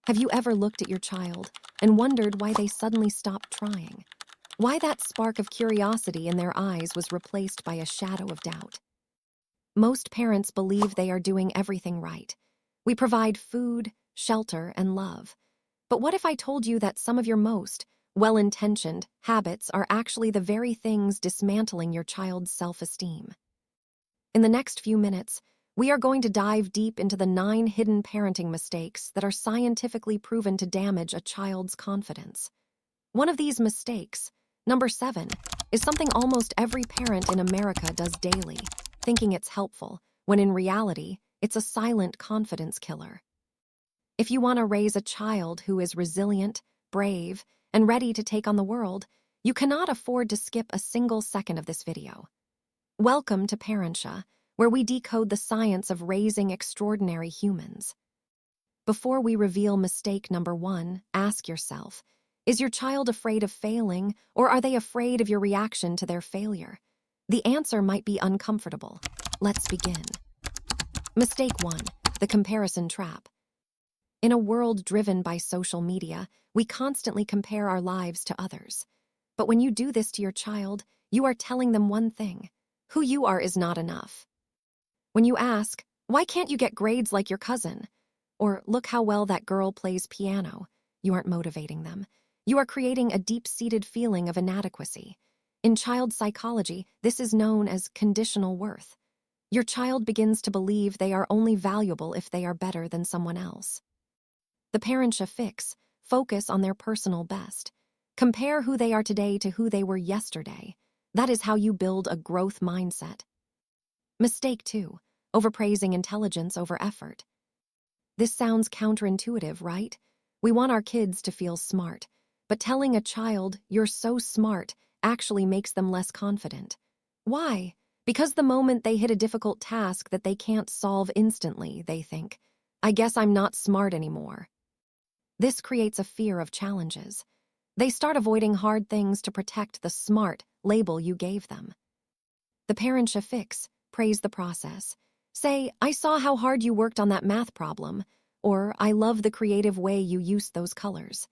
Have you ever looked at your child and wondered why they suddenly stopped trying? Why that spark of curiosity in their eyes was replaced by a shadow of doubt? Most parents believe they are doing everything right. We provide food, shelter, and love. But what if I told you that some of your most well-intentioned habits are actually the very things dismantling your child's self-esteem? In the next few minutes, we are going to dive deep into the 9 hidden parenting mistakes that are scientifically proven to damage a child's confidence. One of these mistakes, number 7, is something almost every parent in America does daily, thinking it's helpful, when in reality, it's a silent confidence killer. If you want to raise a child who is resilient, brave, and ready to take on the world, you cannot afford to skip a single second of this video. Welcome to Parentia, where we decode the science of raising extraordinary humans. Before we reveal mistake number 1, ask yourself, is your child afraid of failing, or are they afraid of your reaction to their failure? The answer might be uncomfortable. Let's begin. Mistake 1, the comparison trap. In a world driven by social media, we constantly compare our lives to others. But when you do this to your child, you are telling them one thing: who you are is not enough. When you ask, why can't you get grades like your cousin? Or look how well that girl plays piano, you aren't motivating them. You are creating a deep-seated feeling of inadequacy. In child psychology, this is known as conditional worth. Your child begins to believe they are only valuable if they are better than someone else. The Parentia fix: focus on their personal best. Compare who they are today to who they were yesterday. That is how you build a growth mindset. Mistake 2, overpraising intelligence over effort. This sounds counterintuitive, right? We want our kids to feel smart, but telling a child, "you're so smart," actually makes them less confident. Why? Because the moment they hit a difficult task that they can't solve instantly, they think, "I guess I'm not smart anymore." This creates a fear of challenges. They start avoiding hard things to protect the smart label you gave them. The Parentia fix: praise the process. Say, "I saw how hard you worked on that math problem," or "I love the creative way you used those colors."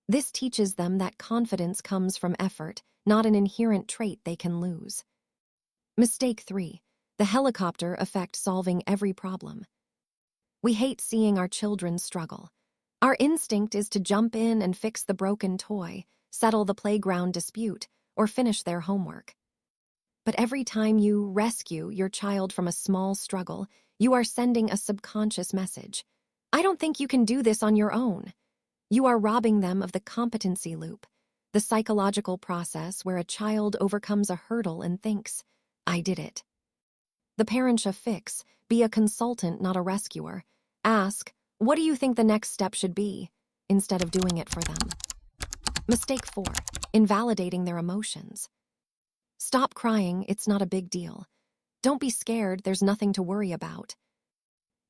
This teaches them that confidence comes from effort, not an inherent trait they can lose. Mistake 3, the helicopter effect: solving every problem. We hate seeing our children struggle. Our instinct is to jump in and fix the broken toy, settle the playground dispute, or finish their homework. But every time you rescue your child from a small struggle, you are sending a subconscious message. "I don't think you can do this on your own." You are robbing them of the competency loop, the psychological process where a child overcomes a hurdle and thinks, "I did it." The Parentia fix: be a consultant, not a rescuer. Ask, "What do you think the next step should be?" instead of doing it for them. Mistake 4, invalidating their emotions. Stop crying, it's not a big deal. Don't be scared, there's nothing to worry about.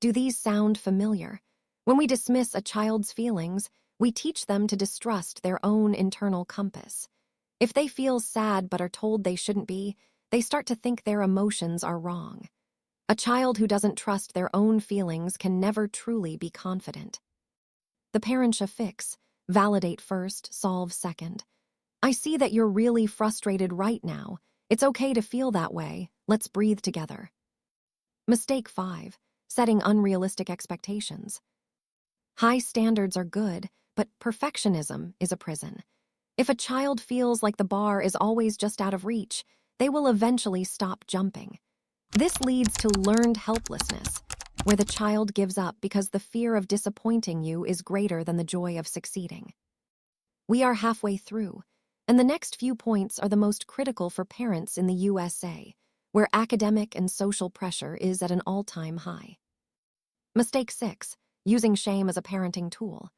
Do these sound familiar? When we dismiss a child's feelings, we teach them to distrust their own internal compass. If they feel sad but are told they shouldn't be, they start to think their emotions are wrong. A child who doesn't trust their own feelings can never truly be confident. The Parentia fix: validate first, solve second. "I see that you're really frustrated right now. It's okay to feel that way. Let's breathe together." Mistake 5, setting unrealistic expectations. High standards are good, but perfectionism is a prison. If a child feels like the bar is always just out of reach, they will eventually stop jumping. This leads to learned helplessness, where the child gives up because the fear of disappointing you is greater than the joy of succeeding. We are halfway through, and the next few points are the most critical for parents in the USA, where academic and social pressure is at an all-time high. Mistake 6, using shame as a parenting tool.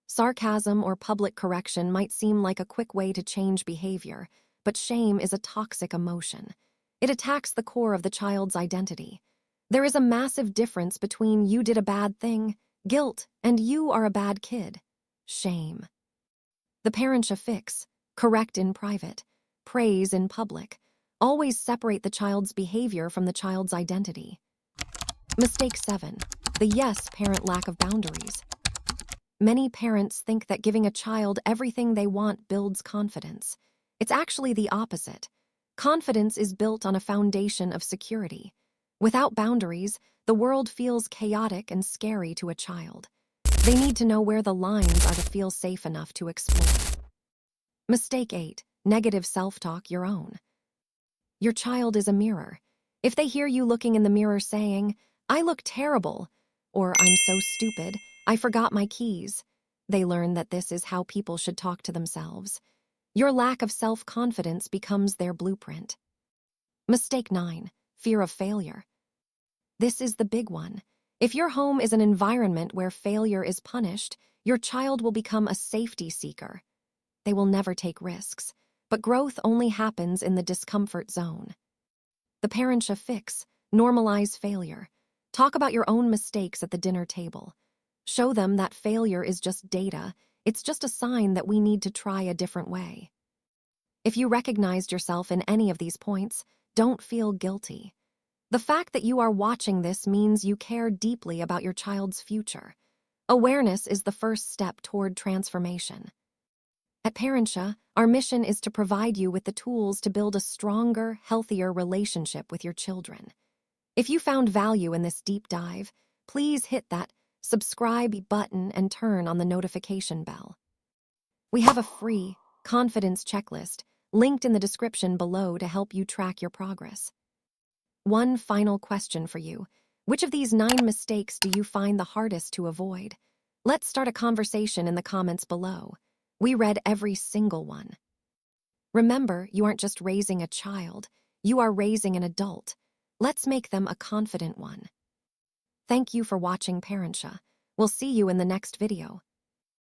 Sarcasm or public correction might seem like a quick way to change behavior, but shame is a toxic emotion. It attacks the core of the child's identity. There is a massive difference between "you did a bad thing," guilt, and "you are a bad kid," shame. The Parentia fix: correct in private, praise in public. Always separate the child's behavior from the child's identity. Mistake 7, the yes parent lack of boundaries. Many parents think that giving a child everything they want builds confidence. It's actually the opposite. Confidence is built on a foundation of security. Without boundaries, the world feels chaotic and scary to a child. They need to know where the lines are to feel safe enough to explore. Mistake 8. Negative self-talk your own. Your child is a mirror. If they hear you looking in the mirror saying, "I look terrible," or "I'm so stupid, I forgot my keys," they learn that this is how people should talk to themselves. Your lack of self-confidence becomes their blueprint. Mistake 9. Fear of failure. This is the big one. If your home is an environment where failure is punished, your child will become a safety seeker. They will never take risks, but growth only happens in the discomfort zone. The Parentia fix: normalize failure. Talk about your own mistakes at the dinner table. Show them that failure is just data. It's just a sign that we need to try a different way. If you recognized yourself in any of these points, don't feel guilty. The fact that you are watching this means you care deeply about your child's future. Awareness is the first step toward transformation. At Parentia, our mission is to provide you with the tools to build a stronger, healthier relationship with your children. If you found value in this deep dive, please hit that subscribe button and turn on the notification bell. We have a free confidence checklist linked in the description below to help you track your progress. One final question for you. Which of these 9 mistakes do you find the hardest to avoid? Let's start a conversation in the comments below. We read every single one. Remember, you aren't just raising a child, you are raising an adult. Let's make them a confident one. Thank you for watching Parentia. We'll see you in the next video.